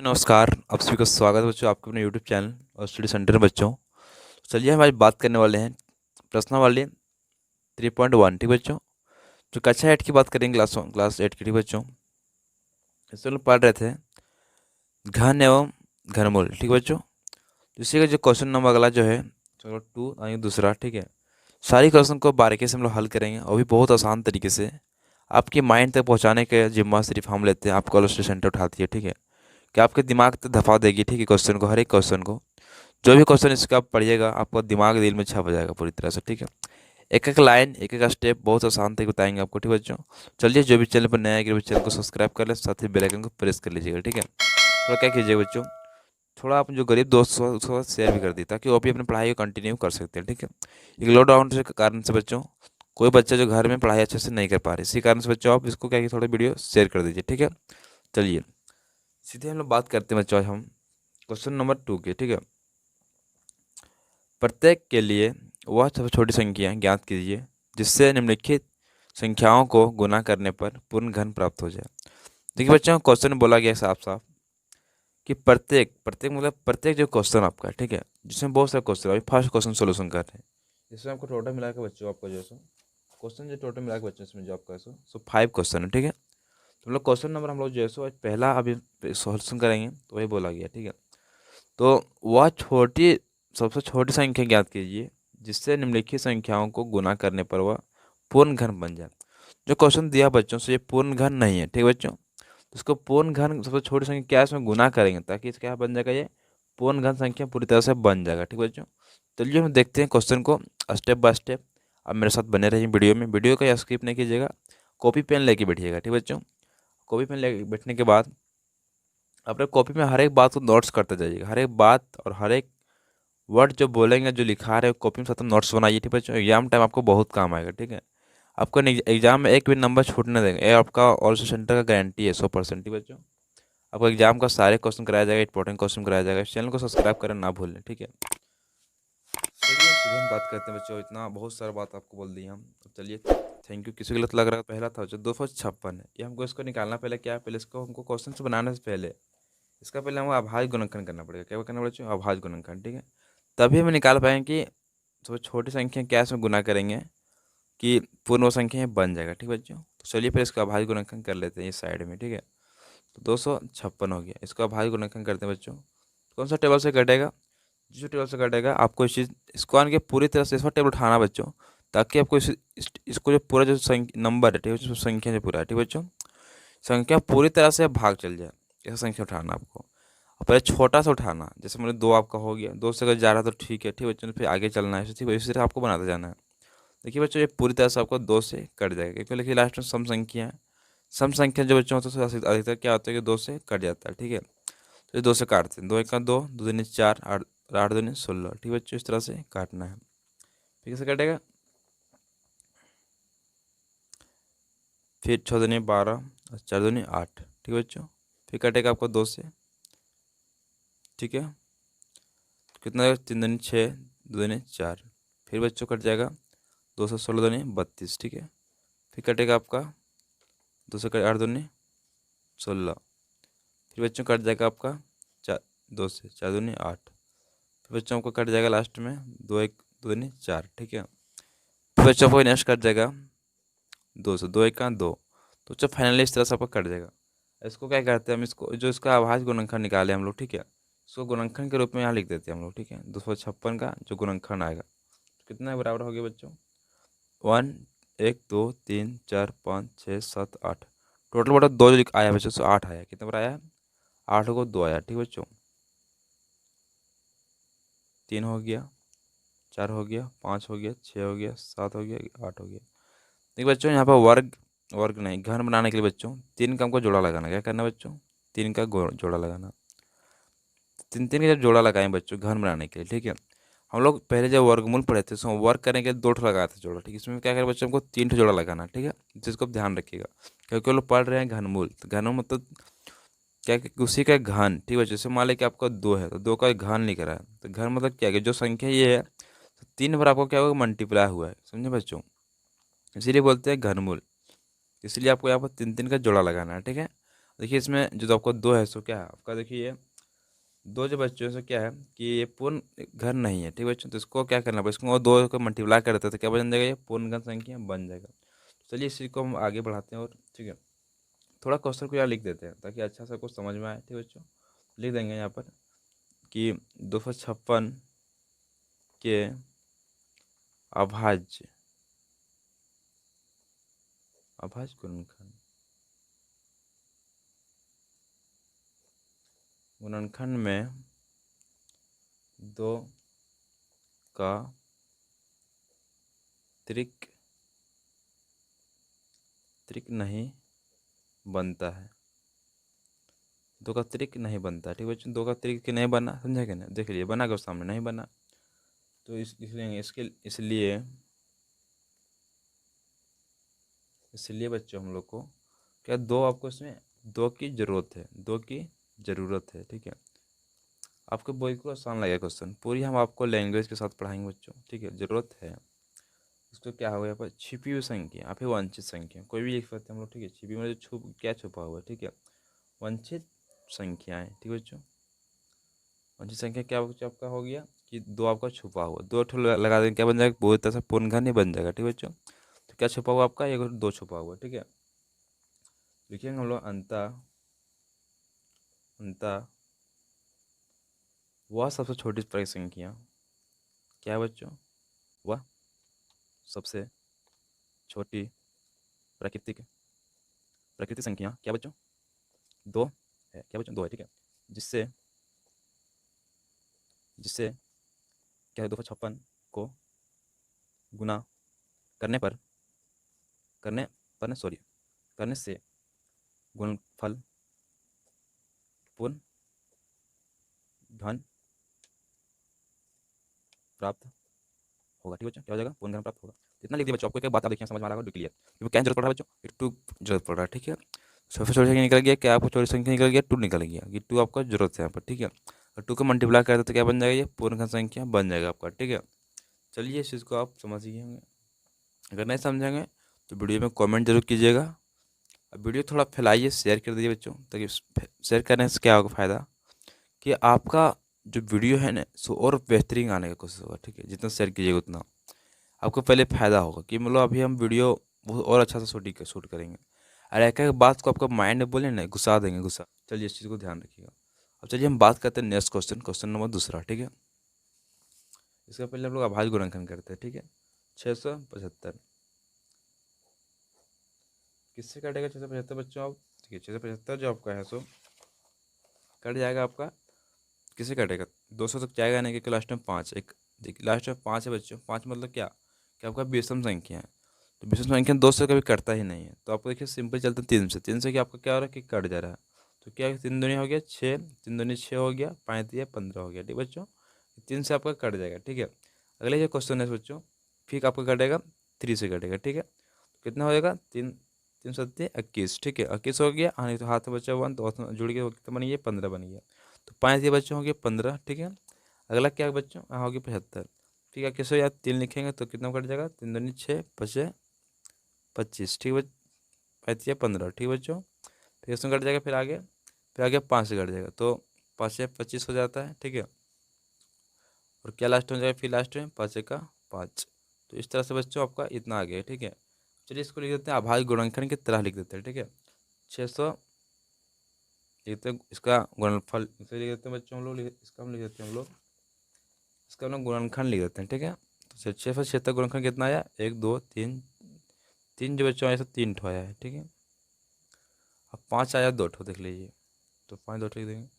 नमस्कार, आप सभी का स्वागत है बच्चों आपके अपने यूट्यूब चैनल और स्टडी सेंटर में बच्चों। चलिए हम आज बात करने वाले हैं प्रश्नावली 3.1। ठीक बच्चों, जो कक्षा 8 की बात करेंगे, क्लास 8 की। ठीक बच्चों, इससे हम लोग पढ़ रहे थे घन एवं घनमूल। ठीक बच्चों, इसी का जो क्वेश्चन नंबर अगला जो है, चलो 2 आएंगे दूसरा। ठीक है, सारी क्वेश्चन को बारीकी से हम लोग हल करेंगे और भी बहुत आसान तरीके से आपके माइंड तक पहुँचाने के जिम्मा सिर्फ हम लेते हैं, आपको स्टडी सेंटर उठाती है। ठीक है, कि आपके दिमाग तक धफा देगी। ठीक है, क्वेश्चन को, हर एक क्वेश्चन को, जो भी क्वेश्चन इसका आप पढ़िएगा आपका दिमाग दिल में छप जाएगा पूरी तरह से। ठीक है, एक एक लाइन, एक एक स्टेप बहुत आसान तरीके बताएंगे आपको। ठीक बच्चों, चलिए जो भी चैनल पर नया है कि चैनल को सब्सक्राइब कर ले, साथ ही बेल आइकन को प्रेस कर लीजिएगा। ठीक है, थोड़ा क्या कीजिएगा बच्चों, थोड़ा आप जो गरीब दोस्त हो उसके साथ शेयर भी कर दी, ताकि वो भी अपनी पढ़ाई को कंटिन्यू कर सकते हैं। ठीक है, एक लॉकडाउन के कारण से बच्चों, कोई बच्चा जो घर में पढ़ाई अच्छे से नहीं कर पा रहे, इसी कारण से बच्चों आप इसको क्या कि थोड़ा वीडियो शेयर कर दीजिए। ठीक है, चलिए सीधे हम लोग बात करते हैं बच्चों, आज हम क्वेश्चन नंबर 2 के। ठीक है, प्रत्येक के लिए वह सबसे छोटी संख्या ज्ञात कीजिए जिससे निम्नलिखित संख्याओं को गुना करने पर पूर्ण घन प्राप्त हो जाए। देखिए बच्चों, क्वेश्चन में बोला गया साफ साफ कि प्रत्येक प्रत्येक मतलब प्रत्येक जो क्वेश्चन आपका है, ठीक है, जिसमें बहुत सारे क्वेश्चन, अभी फर्स्ट क्वेश्चन सोल्यूशन कर रहे हैं, जिसमें आपको टोटल मिला के बच्चों आपका जो सो क्वेश्चन जो टोटल मिला के बच्चों इसमें जो आपका सो 5 क्वेश्चन है। ठीक है, तो हम लोग क्वेश्चन नंबर हम लोग जो है सो आज पहला अभी सोल्यूशन करेंगे, तो वही बोला गया। ठीक है, तो वह सबसे छोटी संख्या ज्ञात कीजिए जिससे निम्नलिखित संख्याओं को गुना करने पर वह पूर्ण घन बन जाए। जो क्वेश्चन दिया बच्चों से ये पूर्ण घन नहीं है। ठीक है बच्चों, तो इसको पूर्ण घन सबसे छोटी संख्या क्या है इसमें गुना करेंगे, ताकि इसका क्या बन जाएगा, ये पूर्ण घन संख्या पूरी तरह से बन जाएगा। ठीक है बच्चों, चलिए हम देखते हैं क्वेश्चन को स्टेप बाय स्टेप। आप मेरे साथ बने रहिए वीडियो में, वीडियो का स्किप नहीं कीजिएगा, कॉपी पेन लेके बैठिएगा। ठीक है बच्चों, कॉपी पेन लेके बैठने के बाद अपने कॉपी में हर एक बात को नोट्स करते जाइएगा, हर एक बात और हर एक वर्ड जो बोलेंगे, जो लिखा रहे हो कॉपी में, साथ में नोट्स बनाइए। ठीक है बच्चों, एग्जाम टाइम आपको बहुत काम आएगा। ठीक है, आपको एग्जाम में एक भी नंबर छूटने देंगे, ये आपका ऑल सेंटर का गारंटी है 100%। ठीक है बच्चों, आपको एग्जाम का सारे क्वेश्चन कराया जाएगा, इंपॉर्टेंट क्वेश्चन कराया जाएगा। इस चैनल को सब्सक्राइब करना ना भूलें। ठीक है, चलिए सीधे हम बात करते हैं बच्चों, इतना बहुत सारा बात आपको बोल दी हम। तो चलिए, थैंक यू। किसी गलत लग रहा है, पहला था जो 256 है, ये हमको इसको निकालना पहले क्या है, पहले इसको हमको क्वेश्चन से बनाने से पहले इसका पहले हमको अभाज्य गुणनखंड करना पड़ेगा। क्या करना पड़ेगा? अभाज्य गुणनखंड। ठीक है, तभी हम निकाल पाएंगे कि सबसे छोटी संख्या क्या इसमें गुना करेंगे कि पूर्ण संख्या ये बन जाएगा। ठीक है बच्चों, तो चलिए फिर इसका अभाज्य गुणनखंड कर लेते हैं इस साइड में। ठीक है, तो 256 हो गया, इसका अभाज्य गुणनखंड करते हैं बच्चों। कौन सा टेबल से कटेगा? जिस टेबल से कटेगा आपको इस चीज़ इसको आन के पूरी तरह से इस टेबल उठाना बच्चों, ताकि आपको इसको जो पूरा जो नंबर है, ठीक है, जो संख्या जो पूरा है, ठीक है बच्चों, संख्या पूरी तरह से भाग चल जाए, ऐसा संख्या उठाना आपको। और पहले छोटा सा उठाना, जैसे मतलब 2 आपका हो गया, 2 से अगर जा रहा तो ठीक है, ठीक है बच्चों, फिर आगे चलना है, ठीक है, इसी तरह आपको बनाते जाना है। देखिए बच्चों, ये पूरी तरह से आपको 2 से कट जाएगा, क्योंकि लिखिए लास्ट में सम संख्या है। सम संख्या जो बच्चों होता है अधिकतर क्या होता है कि 2 से कट जाता है। ठीक है, तो ये 2 से काटते हैं, 2 एक का 2, 2 दूनी 4, 8 8 दूनी 16। ठीक है बच्चों, इस तरह से काटना है। फिर कैसे कटेगा? फिर 6 दूनी 12 और 4 दूनी 8। ठीक है बच्चों, फिर कटेगा आपको 2 से। ठीक है, कितना? 3 दूनी 6, 2 दूनी 4। फिर बच्चों कट जाएगा 2 से 16 दूनी 32। ठीक है, फिर कटेगा आपका 2 से कट 8 दूनी 16। फिर बच्चों कट जाएगा आपका 4, 2 से 4 दूनी 8। फिर बच्चों को कट जाएगा लास्ट में 2 1 2 दूनी 4। ठीक है, फिर बच्चों को नेक्स्ट कट जाएगा 2 से, 2 1 का 2। तो बच्चों फाइनली इस तरह से आपका कट जाएगा। इसको क्या करते हैं हम, इसको जो इसका अभाज्य गुणनखंड निकाले हम लोग, ठीक है, इसको गुणनखंड के रूप में यहाँ लिख देते हैं हम लोग। ठीक है, 256 का जो गुणनखंड आएगा कितना बराबर हो गया बच्चों? 1 1 2 3 4 5 6 7 8। टोटल बटा 2 जो आया बच्चों, सो 8 आया। कितना बड़ा आया? 8 को 2 आया। ठीक बच्चों, 3 हो गया, 4 हो गया, 5 हो गया, 6 हो गया, 7 हो गया, 8 हो गया। देखिए बच्चों, यहाँ पर वर्ग वर्ग नहीं, घन बनाने के लिए बच्चों 3 का हमको जोड़ा लगाना। क्या करना बच्चों? 3 का जोड़ा लगाना। 3 का जब जोड़ा लगाएं बच्चों घन बनाने के लिए, ठीक है, हम लोग पहले जब वर्गमूल पढ़े थे उसमें वर्ग करने के लिए 2 ठो लगाए थे जोड़ा। ठीक है, इसमें क्या करें बच्चों, हमको 3 ठो जोड़ा लगाना। ठीक है, जिसको आप ध्यान रखिएगा, क्योंकि वो लोग पढ़ रहे हैं घनमूल। तो घनमूल मतलब क्या कि उसी का घन। ठीक है, जैसे मान लें कि आपका 2 है तो 2 का घन लिख रहा है, तो घन मतलब क्या है कि जो संख्या ये है तो 3 बार आपको क्या होगा, मल्टीप्लाई हुआ है। समझे बच्चों, इसीलिए बोलते हैं घनमूल। इसलिए आपको यहाँ पर 3 3 का जोड़ा लगाना है। ठीक है, देखिए इसमें जो आपका दो है सो क्या है आपका, देखिए ये दो जो बच्चों से क्या है कि ये पूर्ण घन नहीं है, ठीक है बच्चों। तो इसको क्या करना पड़ेगा, इसको और दो को मल्टीप्लाई कर देते हैं तो क्या बन जाएगा, ये पूर्ण घन संख्या बन जाएगा। चलिए इसी को हम आगे बढ़ाते हैं और ठीक है थोड़ा क्वेश्चन को यहाँ लिख देते हैं ताकि अच्छा सा कुछ समझ में आए, ठीक है बच्चों। लिख देंगे यहाँ पर कि 256 के अभाज्य अभाज्य गुणनखंड गुणनखंड में दो का त्रिक नहीं बनता है, दो का त्रिक नहीं बनता, ठीक है बच्चों। दो का त्रिक नहीं बना, समझा क्या ना, देख लिए बना के सामने नहीं बना। तो इसलिए बच्चों हम लोग को क्या दो आपको इसमें दो की ज़रूरत है, दो की ज़रूरत है, ठीक है। आपको बोई को आसान लगेगा क्वेश्चन, पूरी हम आपको लैंग्वेज के साथ पढ़ाएंगे बच्चों, ठीक है। ज़रूरत है इसको क्या होगा यहाँ पर, छिपी हुई संख्या या फिर वांछित संख्या कोई भी लिख सकते हैं हम लोग, ठीक है। छिपी में जो क्या छुपा हुआ है, ठीक है, वांछित संख्याएं, ठीक है बच्चों। वांछित संख्या क्या बच्चों आपका हो गया कि दो आपका छुपा हुआ, दो ठो लगा देंगे क्या बन जाएगा, पूरी तरह से पूर्ण घन ही बन जाएगा, ठीक है बच्चों। तो क्या छुपा हुआ आपका, एक और दो छुपा हुआ, ठीक है। लिखेंगे हम लोग अंता अंता वह सबसे छोटी प्राकृतिक संख्या क्या है बच्चों, वह सबसे छोटी प्राकृतिक प्राकृतिक संख्या क्या बच्चों, दो है, क्या बच्चों, दो है, ठीक है। जिससे जिससे क्या है, 256 को गुना करने पर करने पर सॉरी करने से गुणनफल पूर्ण घन प्राप्त होगा, ठीक है बच्चों। क्या हो जाएगा, पूर्ण घन प्राप्त होगा। इतना लिख दिया बच्चों, आपको एक बात आप देखिए समझ में आ रहा होगा, क्लियर। क्योंकि क्या जरूरत पड़ रहा है बच्चों, एक टू जरूरत पड़ रहा है, ठीक है। सबसे छोटी संख्या निकल गया, क्या आपको छोटी संख्या निकल गया, टू निकल गया, कि टू आपका जरूरत है यहाँ पर, ठीक है। और टू को मल्टीप्लाई करते तो क्या बन जाएगा, ये पूर्ण घन संख्या बन जाएगा आपका, ठीक है। चलिए इस चीज़ को आप समझिए होंगे, अगर नहीं समझेंगे तो वीडियो में कमेंट जरूर कीजिएगा। अब वीडियो थोड़ा फैलाइए, शेयर कर दीजिए बच्चों, ताकि शेयर करने से क्या होगा फ़ायदा कि आपका जो वीडियो है ना सो और बेहतरीन आने का कोशिश होगा, ठीक है। जितना शेयर कीजिएगा उतना आपको पहले फ़ायदा होगा कि मतलब अभी हम वीडियो बहुत और अच्छा सा शूट करेंगे। और एक एक बात को आपका माइंड में बोले ना घुसा देंगे, गुस्सा। चलिए इस चीज़ को ध्यान रखिएगा। अब चलिए हम बात करते हैं नेक्स्ट क्वेश्चन, क्वेश्चन नंबर दूसरा, ठीक है। इसका पहले हम लोग अभाज्य गुणनखंड करते हैं, ठीक है। 675 किससे कटेगा, 675 बच्चों आप, ठीक है। 675 जो आपका है सो कट जाएगा आपका, किससे कटेगा, 200 तक जाएगा नहीं, क्योंकि लास्ट में 5 एक, देखिए लास्ट में 5 है बच्चों। 5 मतलब क्या, कि आपका विषम संख्या है। तो विषम संख्या 2 से कभी कटता ही नहीं है। तो आपको देखिए सिंपल चलते हैं 3 से, 3 से क्या आपका क्या हो रहा है कि कट जा रहा है। तो क्या है, 3 दूनी हो गया 6, 3 दूनी 6 हो गया, 5 दिया 15 हो गया, ठीक बच्चों। 3 से आपका कट जाएगा, ठीक है। अगले जो क्वेश्चन है बच्चों, फिर आपका कटेगा 3 से कटेगा, ठीक है। कितना हो जाएगा, 3 3 7 21, ठीक है। 21 हो गया, हाँ नहीं तो हाथ में बचा 1 तो हाथ में जुड़ गया, कितना बन गया, 15 बन गया। तो 5 ये बच्चों हो गए 15, ठीक है। अगला क्या है बच्चों, हाँ हो गया 75, ठीक है। किसो यार 3 लिखेंगे तो कितना कट जाएगा, 3 दूनी 6 बचे 25, ठीक है। 5 या 15, ठीक है बच्चों। फिर इसमें कट जाएगा, फिर आगे 5 से कट जाएगा, तो 5 से 25 हो जाता है, ठीक है। और क्या लास्ट में हो जाएगा, फिर लास्ट में 5 का 5। तो इस तरह से बच्चों आपका इतना आ गया, ठीक है। चलिए इसको लिख देते हैं अभाज्य गुणनखंड की तरह लिख देते हैं, ठीक है। 600 लिखते हैं, इसका गुणनफल इसे लिख देते हैं बच्चों हम लोग, इसका हम लिख देते हैं हम लोग, इसका हम लोग गुणनखंड लिख देते हैं, ठीक है। तो 6 तक गुणनखंड कितना आया, 1 2 3, 3 जो बच्चों आया सब 3 ठो आया है, ठीक है। अब 5 आया 2 ठो, देख लीजिए, तो 5 2 ठो लिख देंगे।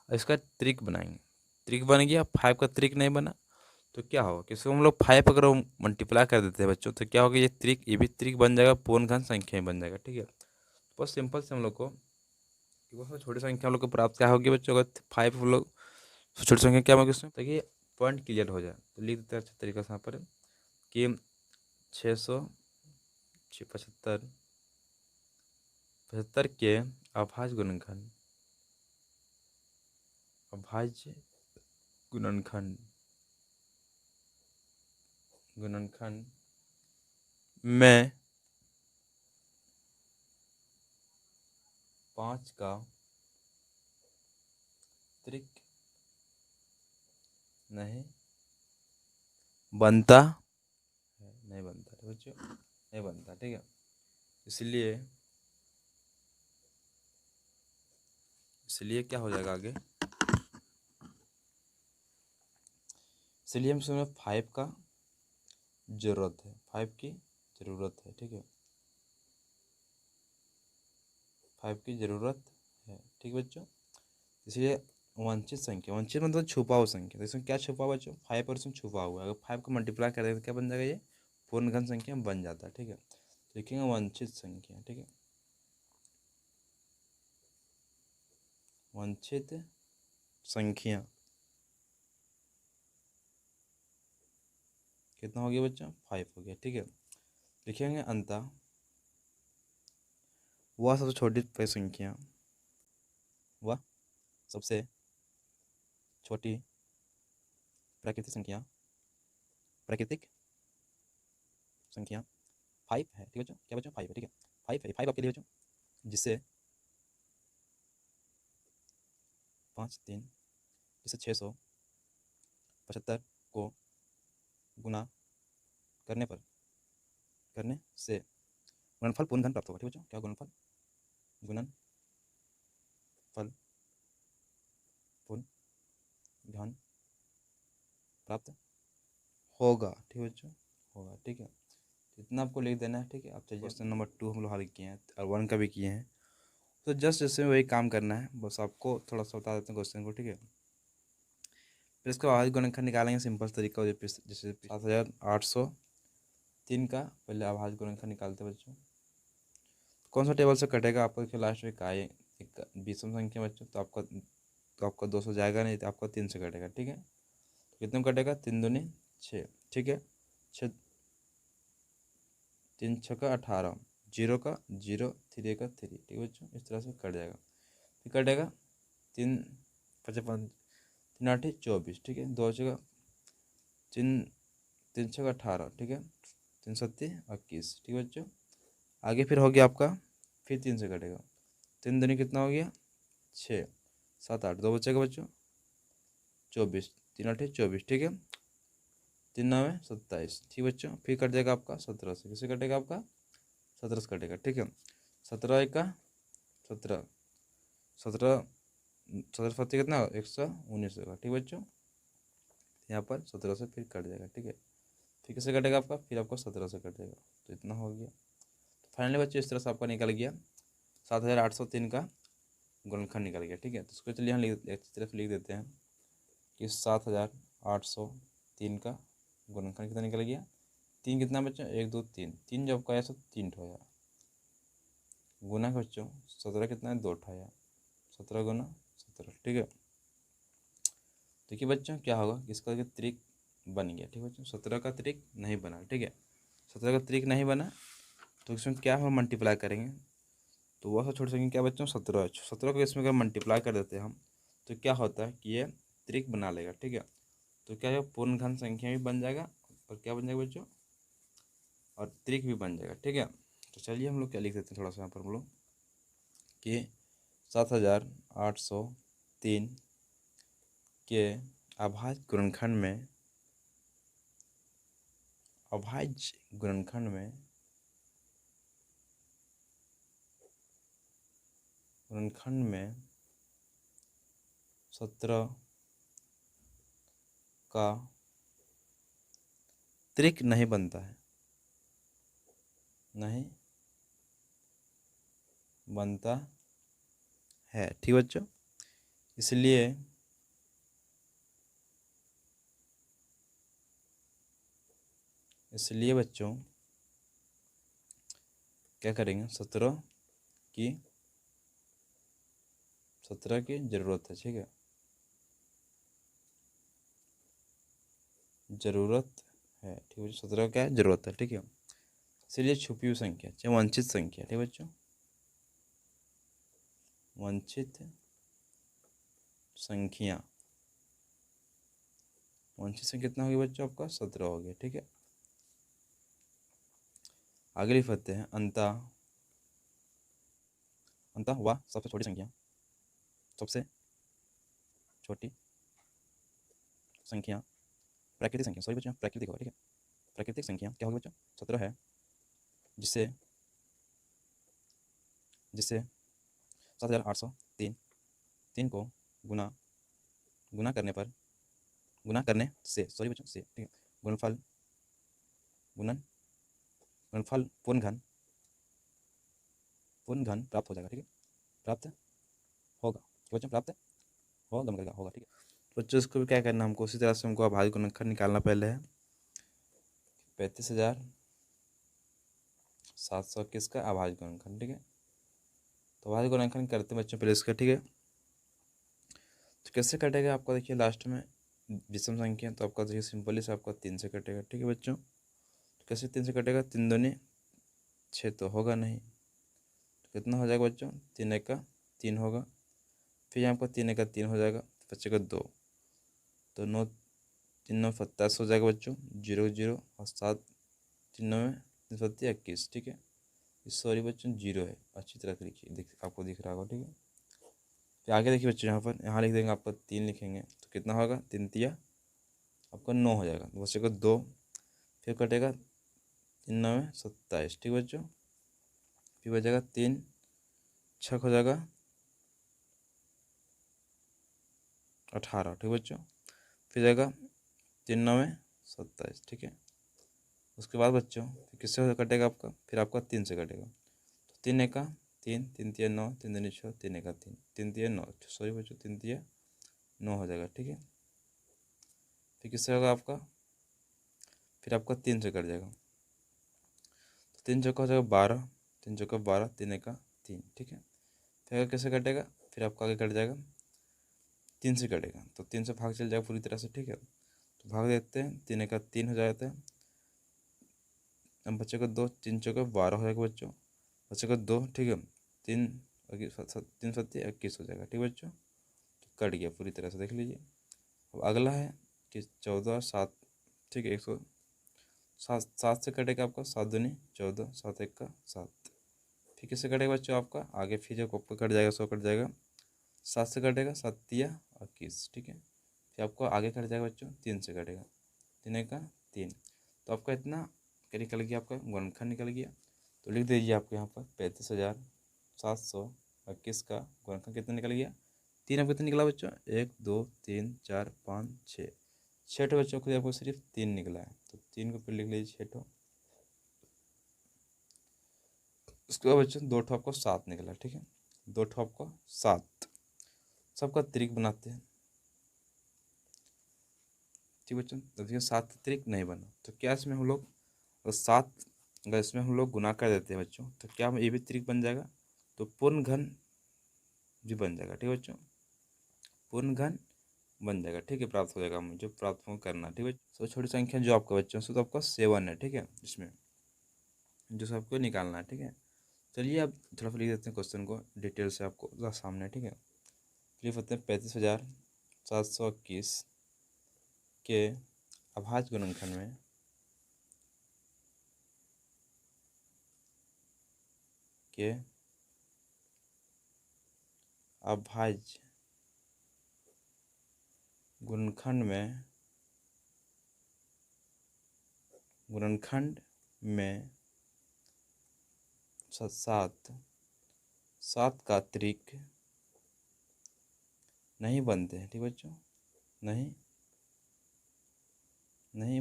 अब इसका त्रिक बनाएंगे, त्रिक बन गया, 5 का त्रिक नहीं बना तो क्या होगा, किसको हम लोग 5 अगर मल्टीप्लाई कर देते हैं बच्चों तो क्या होगा, ये त्रिक, ये भी त्रिक बन जाएगा, पूर्ण घन संख्या बन जाएगा, ठीक है। बहुत सिंपल से हम लोग को बहुत छोटी संख्या हम लोग को प्राप्त क्या होगी बच्चों, अगर 5 हम लोग छोटी संख्या क्या होगी उसमें, ताकि पॉइंट क्लियर हो जाए तो लिख देते हैं अच्छे तरीके से यहाँ पर कि 675 75 के अभाज्य गुणनखंड अभाज्य गुणनखंड गुणनखंड में 5 का त्रिक नहीं बनता है, नहीं बनता, ठीक बच्चों, नहीं बनता, ठीक है। इसलिए क्या हो जाएगा आगे, इसलिए हम इसमें 5 का जरूरत है, 5 की ज़रूरत है, ठीक है, 5 की ज़रूरत है, ठीक है बच्चों। इसलिए वंचित मतलब छुपा हुआ संख्या, तो इसमें क्या छुपा हुआ बच्चों, 5 और इसमें छुपा हुआ है। अगर 5 को मल्टीप्लाई कर दें तो क्या बन जाएगा, ये पूर्ण घन संख्या बन जाता है, ठीक है। लिखेंगे वंचित संख्या, ठीक है, वंचित संख्या कितना हो गया बच्चों, 5 हो गया, ठीक है। लिखेंगे अंतः वह सबसे छोटी संख्या, वह सबसे छोटी प्राकृतिक संख्या 5 है, ठीक है बच्चों, क्या बच्चों 5 है, ठीक है, 5 है, 5 आपके लिए बच्चों, जिससे 675 को गुना करने पर करने से गुणनफल पूर्ण घन प्राप्त होगा, ठीक बच्चों, क्या गुणनफल पूर्ण घन प्राप्त होगा, ठीक है बच्चों, होगा, ठीक है। इतना आपको लिख देना है, ठीक है। आप चलिए क्वेश्चन नंबर 2 हम लोग हल किए हैं और 1 का भी किए हैं, तो जस्ट इसमें वही काम करना है, बस आपको थोड़ा सा बता देते हैं क्वेश्चन को, ठीक है। फिर इसका अभाज्य गुणनखंड निकालेंगे, सिंपल तरीका जैसे 7803 का पहले अभाज्य गुणनखंड निकालते हैं बच्चों। कौन सा टेबल से कटेगा, आपको देखिए लास्ट में का एक 20वीं संख्या बच्चों, तो आपका 200 जाएगा नहीं, तो आपका 3 से कटेगा, ठीक है। तो कितने में कटेगा, 3 दूनी 6, ठीक है, 6 3 6 का 18, 0 का 0, 3 का 3, ठीक है बच्चों, इस तरह से कट जाएगा। फिर कटेगा 3 55 3 8 24, ठीक है, 2 जगह 3 6 का 18, ठीक है, 3 7 21, ठीक है बच्चों। आगे फिर हो गया आपका, फिर 3 से कटेगा, 3 दूनी कितना हो गया 6 7 8, 2 बचेगा बच्चों 24, 3 8 24, ठीक है, 3 9 27, ठीक बच्चों। फिर कट जाएगा आपका 17 से, किससे कटेगा आपका 17 से कटेगा, ठीक है, 17 का 17 17 17 सत्ती कितना 119 होगा, ठीक बच्चों। यहाँ पर 17 से फिर कट जाएगा, ठीक है, फिर किससे कटेगा आपका, फिर आपको 17 से कटेगा, तो इतना हो गया। तो फाइनली बच्चों इस तरह से आपका निकल गया 7803 का गुणनखंड निकल गया, ठीक है। तो उसको चलिए हम एक तरफ लिख देते हैं कि 7803 का गुणनखंड कितना निकल गया, 3 कितना बच्चों 1 2 3, 3 जब का आया तो 3 ठो आया, गुना का बच्चों 17 कितना है 2 ठो आया, 17 गुना 17, ठीक है। देखिए बच्चों क्या होगा, इसका त्रिक बन गया, ठीक है बच्चों, 17 का त्रिक नहीं बना, ठीक है, 17 का त्रिक नहीं बना, तो इसमें क्या हम मल्टीप्लाई करेंगे, तो वह सब छोड़ सकेंगे क्या बच्चों 17 को इसमें अगर मल्टीप्लाई कर देते हैं हम, तो क्या होता है कि ये त्रिक बना लेगा, ठीक है। तो क्या है, पूर्ण घन संख्या भी बन जाएगा और क्या बन जाएगा बच्चों, और त्रिक भी बन जाएगा, ठीक है। तो चलिए हम लोग क्या लिख देते हैं थोड़ा सा यहाँ पर हम लोग कि 7803 के अभाज्य गुणनखंड में गुणनखंड में 17 का त्रिक नहीं बनता है, नहीं बनता है, ठीक बच्चों। इसलिए बच्चों क्या करेंगे, 17 की जरूरत है, ठीक है, जरूरत है, ठीक है, 17 क्या है जरूरत है, ठीक है। इसलिए छुपी हुई संख्या चाहे वंचित संख्या, ठीक है बच्चों, वंचित संख्या, वंचित संख्या कितना हो गया बच्चों आपका 17 हो गया, ठीक है। आगे लिखते हैं अंतः वह सबसे छोटी संख्या, सबसे छोटी संख्या, प्राकृतिक संख्या, सॉरी बच्चों प्राकृतिक होगा, ठीक है, प्राकृतिक संख्या क्या होगी बच्चों 17 है, जिससे जिससे 7,803 3 को गुना गुना करने पर गुना करने से, सॉरी बच्चों से, ठीक है, गुणनफल गुणन गुणनफल पूर्ण घन प्राप्त हो जाएगा, ठीक है, प्राप्त होगा बच्चों, प्राप्त होगा मतलब होगा, ठीक है बच्चों। इसको भी क्या करना हमको उसी तरह से हमको अभाज्य गुणनखंड निकालना पहले है 35,721 का अभाज्य गुणनखंड, ठीक है। तो अभाज्य गुणनखंड करते हैं बच्चों पहले इसका, ठीक है। तो कैसे कटेगा आपका, देखिए लास्ट में विषम संख्या, तो आपका देखिए सिंपली से आपका 3 से कटेगा, ठीक है बच्चों। तो कैसे 3 से कटेगा, 3 दूनी 6 तो होगा नहीं, तो कितना हो जाएगा बच्चों, 3 एक का 3 होगा, फिर यहाँ आपका 3 एक का 3 हो जाएगा, बचेगा 2, तो 9 3 9 27 हो जाएगा बच्चों, 0 0 और 7 3 9 में 21, ठीक है। सॉरी बच्चों 0 है, अच्छी तरह से लिखिए, आपको दिख रहा होगा, ठीक है। फिर आगे देखिए बच्चों, यहाँ लिख देंगे आपका 3 लिखेंगे, तो कितना होगा, 3 तिया आपका 9 हो जाएगा, तो बचेगा 2, फिर कटेगा 3 9 में 27, ठीक बच्चों। फिर बचेगा 3 6 हो जाएगा 18, ठीक बच्चों। फिर जाएगा 3 9 में 27, ठीक है। उसके बाद बच्चों फिर किससे कटेगा आपका, फिर आपका 3 से कटेगा, तो 3 एक का 3 3 तिया 9 3 दूनी 6 3 एक का 3 3 तिया 9, सॉरी बच्चों 3 तिया 9 हो जाएगा, ठीक है। फिर किससे होगा आपका, फिर आपका 3 से कट जाएगा, तो 3 चौका हो जाएगा 12 3 चौका 12 3 एक का 3, ठीक है। फिर अगर कैसे कटेगा, फिर आपका आगे कट जाएगा 3 से कटेगा, तो 3 से भाग चल जाएगा पूरी तरह से, ठीक है। तो भाग देते हैं, 3 एक का 3 हो जाता है, अब बच्चे को 2 3 चौका 12 हो जाएगा बच्चों, बच्चे को 2, ठीक है, 3 3 7 21 हो जाएगा, ठीक है बच्चों। तो कट गया पूरी तरह से, देख लीजिए। अब अगला है कि 14 7, ठीक है, 107 से कटेगा आपका 7 दूनी 14 7 एक का 7, फिर किससे कटेगा बच्चों आपका आगे, फिर जब आपका कट जाएगा 100 कट जाएगा, 7 से कटेगा 7 तिया 21, ठीक है। फिर आपको आगे कट जाएगा बच्चों 3 से कटेगा 3 एक का 3, तो आपका इतना क्या निकल गया, आपका गुणनखंड निकल गया। तो लिख दीजिए आपको यहाँ पर 35,721 का गुणनखंड कितना निकल गया, 3 आपको कितना निकला बच्चों, 1 2 3 4 5 6 6 बच्चों को आपको सिर्फ 3 निकला है, तो 3 को फिर लिख लीजिए 6। उसके बाद बच्चों 2 आपको 7 निकला, ठीक है, 2 आपको 7 सबका त्रिक बनाते हैं, ठीक बच्चों। तो देखिए 7 त्रिक नहीं बना, तो क्या इसमें हम लोग, और 7 अगर इसमें हम लोग गुना कर देते हैं बच्चों, तो क्या ये भी त्रिक बन जाएगा, तो पूर्ण घन भी बन जाएगा, ठीक है बच्चों, पूर्ण घन बन जाएगा, ठीक है, प्राप्त हो जाएगा हमें जो प्राप्त करना, ठीक है। सबसे छोटी संख्या जो आपका बच्चों से, तो आपका 7 है, ठीक है, इसमें जो सबको निकालना है, ठीक है। चलिए अब थोड़ा सा लिख देते हैं क्वेश्चन को डिटेल से आपको सामने, ठीक है। लिख देते हैं 35,721 के अभाज्य गुणनखंड में के अभाज्य गुणनखंड में 7 का त्रिक नहीं बनते हैं, ठीक बच्चों, नहीं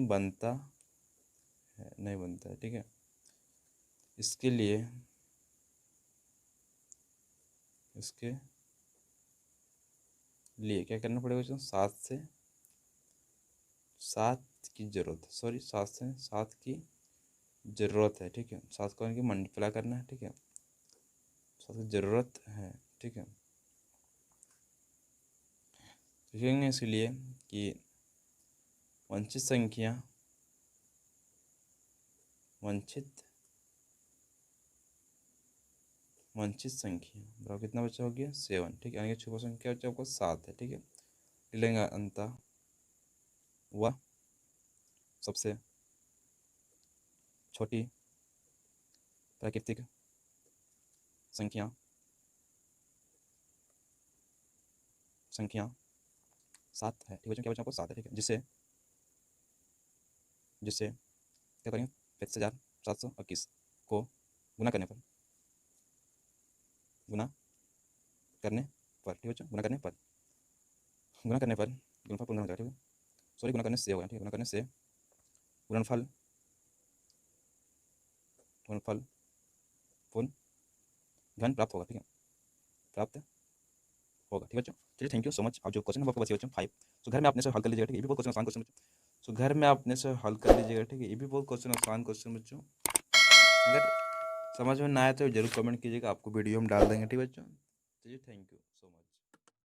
बनता है, ठीक है। इसके लिए क्या करना पड़ेगा बच्चों, 7 की जरूरत है, सॉरी 7 की ज़रूरत है, ठीक है। 7 को इनकी मल्टीप्लाई करना है, ठीक है, 7 की ज़रूरत है, ठीक है। लिखेंगे इसलिए कि वांछित संख्या बराबर कितना बच्चा हो गया 7, ठीक है, यानी कि छुपा संख्या बच्चा आपको 7 है, ठीक है। लेंगे अंतः वह सबसे छोटी प्राकृतिक संख्या संख्या 7 है, ठीक है बच्चों, क्या बच्चों आपको 7 है, ठीक है, जिससे जिससे क्या करेंगे 35,721 को गुना करने पर गुना करने पर, ठीक है बच्चों, गुना करने पर गुणनफल पूर्ण हो जाएगा, ठीक है, सॉरी गुना करने से होगा, ठीक है, गुना करने से गुणनफल गुणनफल पूर्ण घन प्राप्त होगा, ठीक है, प्राप्त होगा, ठीक है बच्चों। चलिए थैंक यू सो मच। अब जो क्वेश्चन नंबर आपको बचे बच्चों 5, सो घर में आपने से हल कर लीजिएगा, ठीक है, ये भी बहुत क्वेश्चन आसान क्वेश्चन बच्चों, सो घर में आपने से हल कर लीजिएगा, ठीक है, ये भी बहुत क्वेश्चन आसान क्वेश्चन बच्चों। अगर समझ में ना आए तो जरूर कमेंट कीजिएगा, आपको वीडियो हम डाल देंगे, ठीक है बच्चों। चलिए थैंक यू।